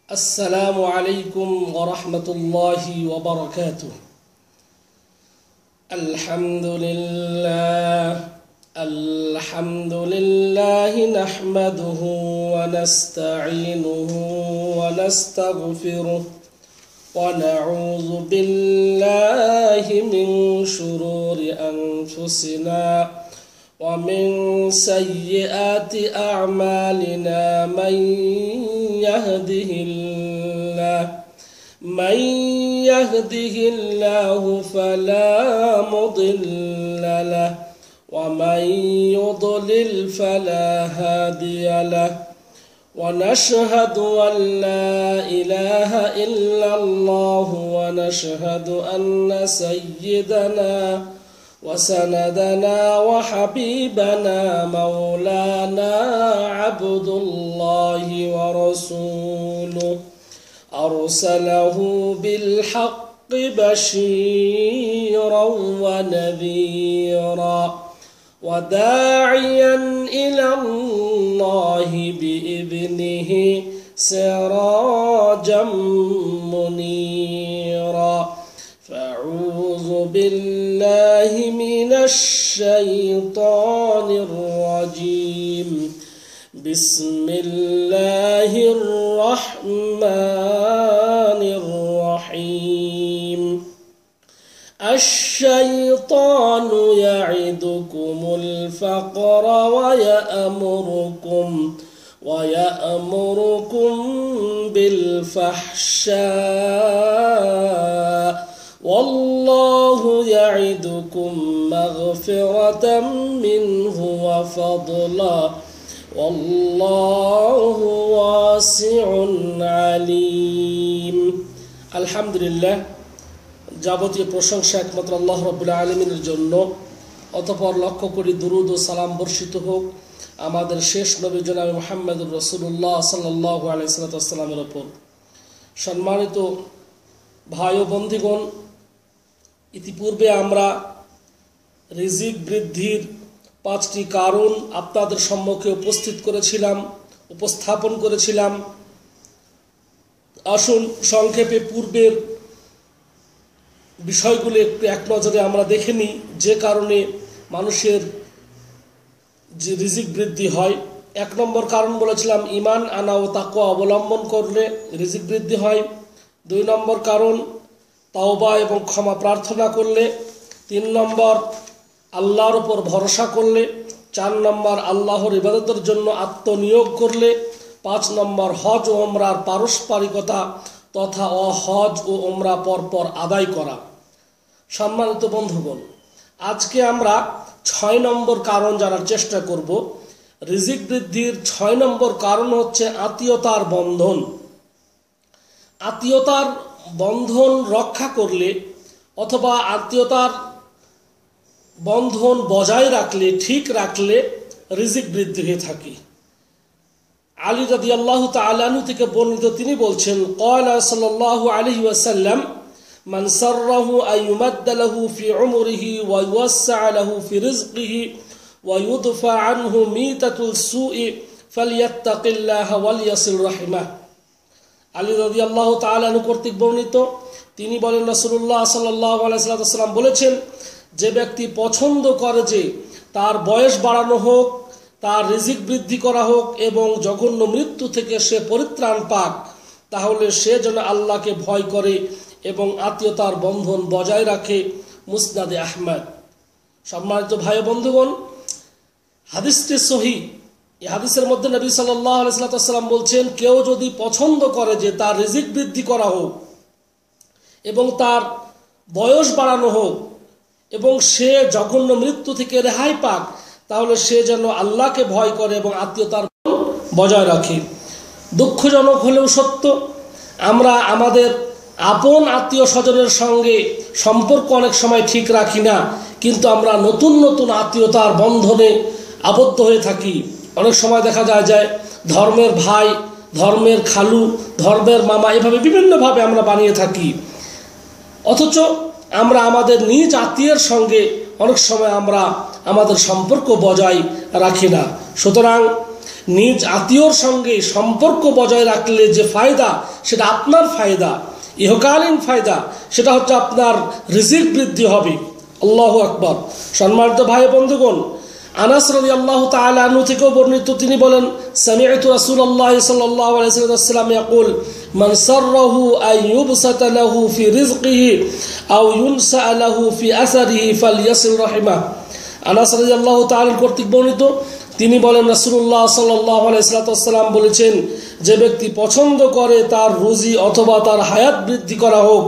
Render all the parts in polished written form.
السلام عليكم ورحمة الله وبركاته. الحمد لله نحمده ونستعينه ونستغفره ونعوذ بالله من شرور أنفسنا ومن سيئات أعمالنا من يهده الله فلا مضل له ومن يضلل فلا هادي له ونشهد أن لا إله إلا الله ونشهد أن سيدنا وسندنا وحبيبنا مولانا عبد الله ورسوله أرسله بالحق بشيرا ونذيرا وداعيا إلى الله بإذنه سراجا منيرا. فأعوذ بالله من الشيطان الرجيم. بسم الله الرحمن الرحيم. الشيطان يعدكم الفقر ويأمركم بالفحشاء والله يعدكم مغفرة منه وفضلا والله واسع عليم. আলহামদুলিল্লাহ, যাবতীয় প্রশংসা একমাত্র আল্লাহ রাব্বুল আলামিনের জন্য। অতঃপর লক্ষ্য করি দুরুদ ও সালাম বর্ষিত হোক আমাদের শেষ নবী জনাব মুহাম্মদুর রাসূলুল্লাহ সাল্লাল্লাহু আলাইহি ওয়াসাল্লামের উপর। সম্মানিত ভাই ও বন্ধুগণ, ইতিপূর্বে আমরা রিজিক বৃদ্ধির 5টি কারণ আপনাদের সম্মুখে উপস্থাপন করেছিলাম। আসুন সংক্ষেপে পূর্বের বিষয়গুলো একটু এক নজরে আমরা দেখে নিই, যে কারণে মানুষের যে রিজিক বৃদ্ধি হয়। 1 নম্বর কারণ বলেছিলাম, ঈমান আনা ও তাকওয়া অবলম্বন করলে রিজিক বৃদ্ধি হয়। 2 নম্বর কারণ, তাওবা এবং ক্ষমা প্রার্থনা করলে। 3 নম্বর, আল্লাহর উপর ভরসা করলে। 4 নম্বর, আল্লাহর ইবাদতের জন্য আত্মনিয়োগ করলে। 5 নম্বর, হজ ও ওমরার পারস্পরিকতা তথা হজ ও ওমরা পরপর আদায় করা। সম্মানিত বন্ধুগণ, আজকে আমরা 6 নম্বর কারণ জানার চেষ্টা করব। রিজিক বৃদ্ধির 6 নম্বর কারণ হচ্ছে আত্মীয়তার বন্ধন। আত্মীয়তার বন্ধন রক্ষা করলে অথবা আত্মীয়তার বন্ধন বজায় রাখলে, ঠিক রাখলে রিজিক বৃদ্ধি হয়ে থাকে। আলী রাদিয়াল্লাহু তাআলা আনহু থেকে বর্ণিত, তিনি বলছেন, ক্বালা সাল্লাল্লাহু আলাইহি ওয়াসাল্লাম, মান সাররাহু আইয়ুমাদ্দা লাহু ফি উমরিহি ওয়া ইউওয়াসসা লাহু ফি রিজকিহি ওয়া ইউদফা আনহু মিতাতুল সুই ফালইয়াত্তাকিল্লাহা ওয়ালিয়াসিল রাহিমাহ। আলী রাদিয়াল্লাহু তাআলা আনহু কর্তৃক বর্ণিত, তিনি বলেন, রাসূলুল্লাহ সাল্লাল্লাহু আলাইহি ওয়াসাল্লাম বলেছেন, যে ব্যক্তি পছন্দ করে যে তার বয়স বাড়ানো হোক, তার রিজিক বৃদ্ধি করা হোক এবং জঘন্য মৃত্যু থেকে সে পরিত্রাণ পাক, তাহলে সে যেন আল্লাহকে ভয় করে এবং আত্মীয়তার বন্ধন বজায় রাখে। মুসনাদে আহমদ। সম্মানিত ভাই বন্ধুগণ, হাদিসটি সহিহ। এই হাদিসের মধ্যে নবী সাল্লাল্লাহু আলাইহি ওয়াসাল্লাম বলছেন, কেউ যদি পছন্দ করে যে তার রিজিক বৃদ্ধি করা হোক এবং তার বয়স বাড়ানো হোক এবং সে জঘন্য মৃত্যু থেকে রেহাই পাক, তাহলে সে যেন আল্লাহকে ভয় করে এবং আত্মীয়তার বজায় রাখে। দুঃখজনক হলেও সত্য, আমরা আমাদের আপন আত্মীয় স্বজনের সঙ্গে সম্পর্ক অনেক সময় ঠিক রাখি না, কিন্তু আমরা নতুন নতুন আত্মীয়তার বন্ধনে আবদ্ধ হয়ে থাকি। অনেক সময় দেখা যায় ধর্মের ভাই, ধর্মের খালু, ধর্মের মামা, এভাবে বিভিন্নভাবে আমরা বানিয়ে থাকি। অথচ আমরা আমাদের নিজ আত্মীয়ের সঙ্গে অনেক সময় আমরা আমাদের সম্পর্ক বজায় রাখি না। সুতরাং নিজ আত্মীয়র সঙ্গে সম্পর্ক বজায় রাখলে যে ফায়দা, সেটা আপনার ফায়দা, ইহকালীন ফায়দা, সেটা হচ্ছে আপনার রিজিক বৃদ্ধি হবে। আল্লাহু আকবার। সম্মানিত ভাই বন্ধুগণ, আনাস রাদিয়াল্লাহু তাআলা আনহু থেকে বর্ণিত, তিনি বলেন, সামি'তু রাসূলুল্লাহ সাল্লাল্লাহু আলাইহি ওয়াসাল্লাম ইয়াকুল মান সাররাহু আন ইউবসাতা লাহু ফি রিজকিহি আও ইউনসা লাহু ফি আসারিহি ফালইয়াসিল রাহিমাহ। আনাস রাদিয়াল্লাহু তাআলা কর্তৃক বর্ণিত, তিনি বলেন, রাসূলুল্লাহ সাল্লাল্লাহু আলাইহি ওয়াসাল্লাম বলেছেন, যে ব্যক্তি পছন্দ করে তার রুজি অথবা তার হায়াত বৃদ্ধি করা হোক,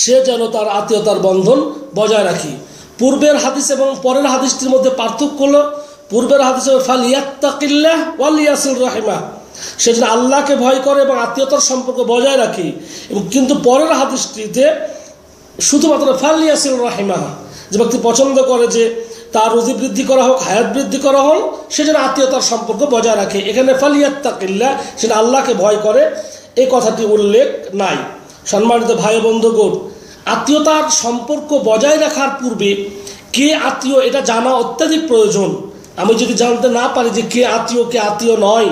সে যেন তার আত্মীয়তার বন্ধন বজায় রাখে। পূর্বের হাদিস এবং পরের হাদিসটির মধ্যে পার্থক্য হলো, পূর্বের হাদিসে ফালিয়াত্তাকিল্লাহ ওয়ালিয়াসিল রাহিমাহ, সে যেন আল্লাহকে ভয় করে এবং আত্মীয়তার সম্পর্ক বজায় রাখে। এবং কিন্তু পরের হাদিসটিতে শুধুমাত্র ফালিয়াসিল রাহিমাহ, যে ব্যক্তি পছন্দ করে যে তার রুজি বৃদ্ধি করা হোক, হায়াত বৃদ্ধি করা হোক, সে যেন আত্মীয়তার সম্পর্ক বজায় রাখে। এখানে ফালিয়াত্তাকিল্লাহ, সে আল্লাহকে ভয় করে, এই কথাটি উল্লেখ নাই। সম্মানিত ভাই বন্ধুগণ, আত্মীয়তার সম্পর্ক বজায় রাখার পূর্বে কে আত্মীয় এটা জানা অত্যাধিক প্রয়োজন। আমি যদি জানতে না পারি যে কে আত্মীয় কে আত্মীয় নয়,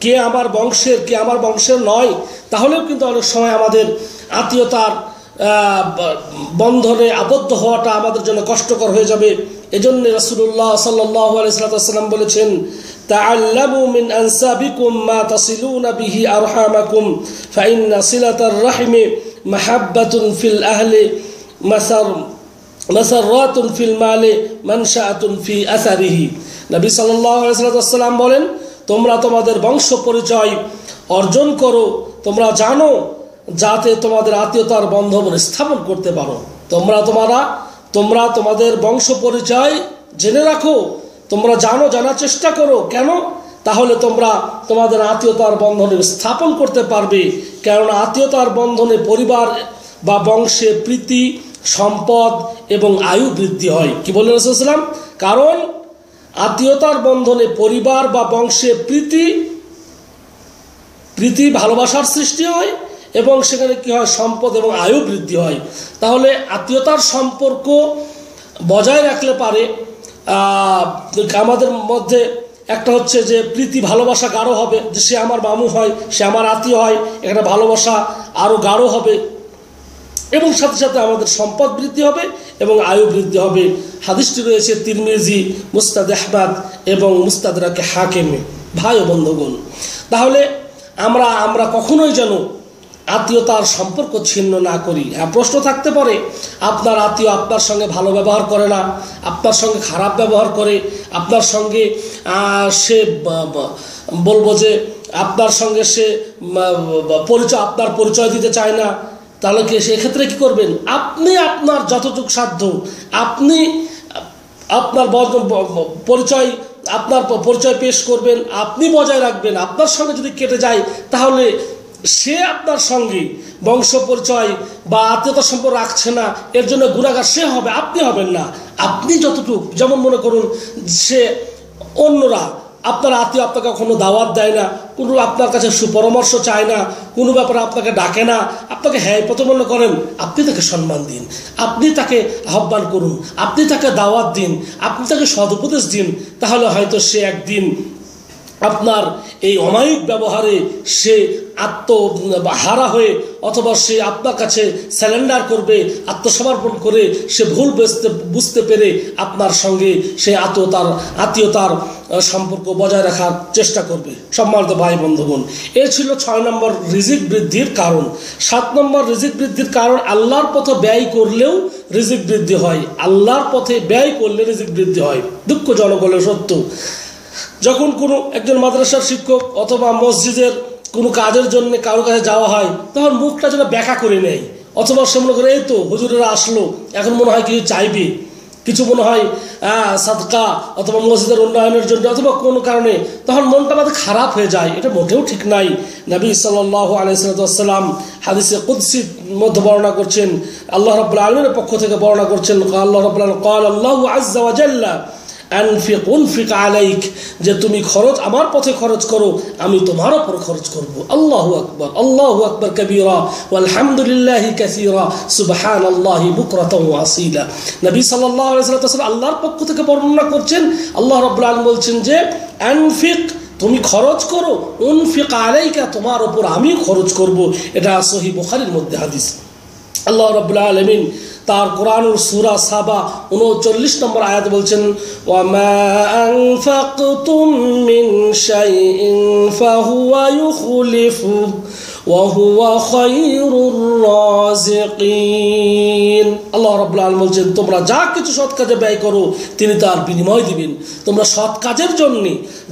কে আমার বংশের কে আমার বংশের নয়, তাহলেও কিন্তু অনেক সময় আমাদের আত্মীয়তার বন্ধনে আবদ্ধ হওয়াটা আমাদের জন্য কষ্টকর হয়ে যাবে। এজন্য রাসূলুল্লাহ সাল্লাল্লাহু আলাইহি ওয়াসাল্লাম বলেছেন, তাআল্লামু মিন আনসাবিকুম মা তাসিলুনা বিহি আরহামাকুম ফাইন্না সিলাতার রাহিমি মাহাব্বাতুন ফিল আহলি মাসাররাতুন ফিল মালি মানশাআতুন ফি আসারিহি। নবী সাল্লাল্লাহু আলাইহি ওয়াসাল্লাম বলেন, তোমরা তোমাদের বংশ পরিচয় অর্জন করো, তোমরা জানো, যাতে তোমাদের আত্মীয়তার বন্ধন স্থাপন করতে পারো। তোমরা তোমাদের বংশ পরিচয় জেনে রাখো, তোমরা জানার চেষ্টা করো। কেন? তাহলে তোমরা তোমাদের আত্মীয়তার বন্ধনে স্থাপন করতে পারবে। কেননা আত্মীয়তার বন্ধনে পরিবার বা বংশে প্রীতি, সম্পদ এবং আয়ু বৃদ্ধি হয়। কি বললেন রাসূলুল্লাহ সাল্লাল্লাহু আলাইহি ওয়াসাল্লাম? কারণ আত্মীয়তার বন্ধনে পরিবার বা বংশে প্রীতি ভালোবাসার সৃষ্টি হয় এবং সেখানে কি হয়, সম্পদ এবং আয়ু বৃদ্ধি হয়। তাহলে আত্মীয়তার সম্পর্ক বজায় রাখলে পারে আমাদের মধ্যে একটা হচ্ছে যে প্রীতি ভালোবাসা গাঢ় হবে, যে সে আমার মামু হয়, সে আমার আত্মীয় হয়, এখানে ভালোবাসা আরও গাঢ় হবে এবং সাথে সাথে আমাদের সম্পদ বৃদ্ধি হবে এবং আয়ু বৃদ্ধি হবে। হাদিসটি রয়েছে তিরমিজি, মুসনাদ আহমদ এবং মুস্তাদরাকে হাকিমে। ভাই ও বন্ধুগণ, তাহলে আমরা কখনোই যেন আত্মীয়তার সম্পর্ক ছিন্ন না করি। হ্যাঁ, প্রশ্ন থাকতে পারে, আপনার আত্মীয় আপনার সঙ্গে ভালো ব্যবহার করে না, আপনার সঙ্গে খারাপ ব্যবহার করে, আপনার সঙ্গে সে বলবো যে আপনার সঙ্গে সে আপনার পরিচয় দিতে চায় না, তাহলে কি সেক্ষেত্রে কী করবেন? আপনি আপনার যতটুকু সাধ্য আপনি আপনার পরিচয় পেশ করবেন, আপনি বজায় রাখবেন। আপনার সঙ্গে যদি কেটে যায় তাহলে সে আপনার সঙ্গে বংশ পরিচয় বা আত্মীয়তার সম্পর্ক রাখছে না, এর জন্য গুনাহগার সে হবে, আপনি হবেন না। আপনি যতটুকু, যেমন মনে করুন সে অন্যরা আপনার আত্মীয় আপনাকে কখনো দাওয়াত দেয় না, কোনো আপনার কাছে সুপরামর্শ চায় না, কোনো ব্যাপারে আপনাকে ডাকে না, আপনাকে হ্যাঁ প্রতিপন্ন করেন, আপনি তাকে সম্মান দিন, আপনি তাকে আহ্বান করুন, আপনি তাকে দাওয়াত দিন, আপনি তাকে সদুপদেশ দিন। তাহলে হয়তো সে একদিন আপনার এই অমায়িক ব্যবহারে সে আত্মহারা হয়ে অথবা সে আপনার কাছে স্যালেন্ডার করবে, আত্মসমর্পণ করে সে ভুল বুঝতে পেরে আপনার সঙ্গে সে আত্মীয়তার সম্পর্ক বজায় রাখার চেষ্টা করবে। সম্মানিত ভাই বন্ধুগণ, এ ছিল 6 নম্বর রিজিক বৃদ্ধির কারণ। 7 নম্বর রিজিক বৃদ্ধির কারণ, আল্লাহর পথে ব্যয় করলেও রিজিক বৃদ্ধি হয়। আল্লাহর পথে ব্যয় করলে রিজিক বৃদ্ধি হয়। দুঃখজনক হলেও সত্য, যখন কোনো একজন মাদ্রাসার শিক্ষক অথবা মসজিদের কোনো কাজের জন্য কারো কাছে যাওয়া হয়, তখন মুখটা যেন ব্যাকা করে নেয়, অথবা সে মনে করে এই তো হুজুরেরা আসলো, এখন মনে হয় কিছু চাইবে, কিছু মনে হয় সাদকা অথবা মসজিদের উন্নয়নের জন্য অথবা কোনো কারণে, তখন মনটা আমাদের খারাপ হয়ে যায়। এটা মোটেও ঠিক নাই। নবী সাল্লাল্লাহু আলাইহি ওয়াসাল্লাম হাদিসে কুদসির মধ্যে বর্ণনা করছেন, আল্লাহ রাব্বুল আলামিনের পক্ষ থেকে বর্ণনা করছেন, আল্লাহ রাব্বুল আলামিন قال الله عز وجل আনফিক উনফিক আলাইক, যে তুমি খরচ আমার পথে খরচ করো, আমি তোমার উপর খরচ করব। আল্লাহু আকবার কাবীরা ওয়ালহামদুলিল্লাহি কাসীরা সুবহানাল্লাহি বুকরাতাও ওয়া আসীলা। নবী সাল্লাল্লাহু আলাইহি ওয়াসাল্লাম আল্লাহর পক্ষ থেকে বর্ণনা করছেন, আল্লাহ রাব্বুল আলামিন বলছেন যে আনফিক, তুমি খরচ করো, উনফিক আলাইকা, তোমার উপর আমি খরচ করব। এটা সহিহ বুখারীর মধ্যে হাদিস। আল্লাহ রাব্বুল আলামিন তার কোরআনুল সূরা সাবা 39 নম্বর আয়াত বলছেন, ওয়ামা আনফাকতুম মিন শাইইন ফাহুয়া ইউখলিফু ওয়া হুয়া খায়রুর রাযিকিন। আল্লাহ রাব্বুল আলামিন বলছেন, তোমরা যা কিছু সৎ কাজে ব্যয় করো তিনি তার বিনিময় দিবেন। তোমরা সৎ কাজের জন্য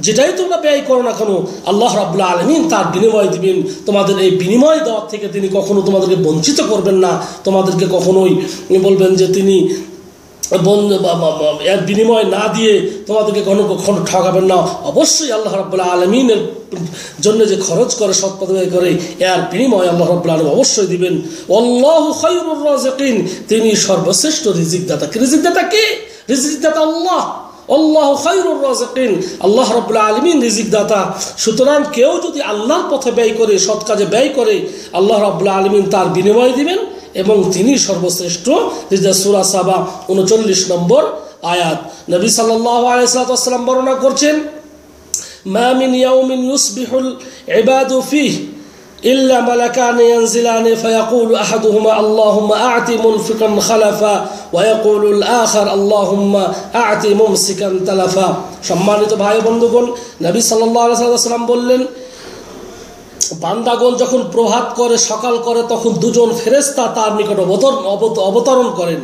যেটাই তোমরা ব্যয় করো না কেন, আল্লাহ রাব্বুল আলামিন তার বিনিময় দিবেন। তোমাদের এই বিনিময় দেওয়ার থেকে তিনি কখনো তোমাদেরকে বঞ্চিত করবেন না, তোমাদেরকে কখনোই বলবেন যে তিনি এর বিনিময় না দিয়ে তোমাদেরকে কখনো ঠকাবেন না। অবশ্যই আল্লাহ রাব্বুল আলামিনের জন্য যে খরচ করে, সৎ পথে ব্যয় করে, এর বিনিময় আল্লাহ রাব্বুল আলামিন অবশ্যই দিবেন। আল্লাহু খায়রুর রাযিকিন, তিনি সর্বশ্রেষ্ঠ রিজিকদাতা। রিজিকদাতা কে? রিজিকদাতা আল্লাহ। আল্লাহু খায়রুর রাযিকিন, আল্লাহ রাব্বুল আলামিন রিজিকদাতা। সুতরাং কেউ যদি আল্লাহর পথে ব্যয় করে, সৎ কাজে ব্যয় করে, আল্লাহ রাব্বুল আলামিন তার বিনিময় দিবেন এবং তিনি সর্বশ্রেষ্ঠ। সূরা সাবা 39 নম্বর আয়াত। নবী সাল্লাল্লাহু আলাইহি ওয়াসাল্লাম বর্ণনা করছেন, মা মিন ইয়াউমিন ইউসবিহুল ইবাদু ফিহি ইল্লা মালাকান ইয়ানজিলানি ফায়াকুলু আহাদুহুমা আল্লাহুম্মা আ'তি মুনফিকান খালাফা ওয়া ইয়াকুলুল আখার আল্লাহুম্মা আ'তি মুমসিকান তালাফা। সম্মানিত ভাই বন্ধুগণ, নবী সাল্লাল্লাহু আলাইহি ওয়াসাল্লাম বললেন, বান্দাগণ যখন প্রভাত করে, সকাল করে, তখন দুজন ফেরেশতা তার নিকট অবতরণ করেন।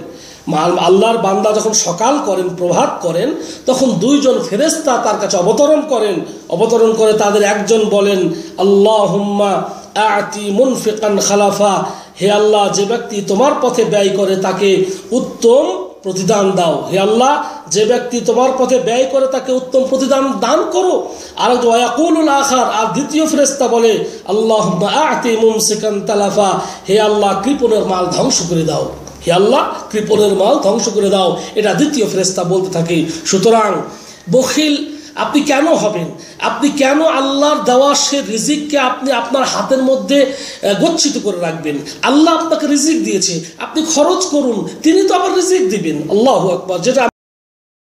আল্লাহর বান্দা যখন সকাল করেন, প্রভাত করেন, তখন দুইজন ফেরেশতা তার কাছে অবতরণ করে তাদের একজন বলেন, আল্লাহুম্মা আ'তি মুনফিকান খালাফা, হে আল্লাহ, যে ব্যক্তি তোমার পথে ব্যয় করে তাকে উত্তম প্রতিদান দাও। হে আল্লাহ, যে ব্যক্তি তোমার পথে ব্যয় করে তাকে উত্তম প্রতিদান দান করো। আর ওয়ায়াকুলুল আখার, আর দ্বিতীয় ফেরেশতা বলে, আল্লাহুম্মা আ'তি মুমসিকান তালাফা, হে আল্লাহ, কৃপণের মাল ধ্বংস করে দাও। হে আল্লাহ, কৃপণের মাল ধ্বংস করে দাও। এটা দ্বিতীয় ফেরেশতা বলতে থাকে। সুতরাং বখিল আপনি কেন হবেন? আপনি কেন আল্লাহর দেওয়া সে রিজিককে আপনি আপনার হাতের মধ্যে গচ্ছিত করে রাখবেন? আল্লাহ আপনাকে রিজিক দিয়েছে, আপনি খরচ করুন, তিনি তো আবার রিজিক দিবেন। আল্লাহু আকবার। যেটা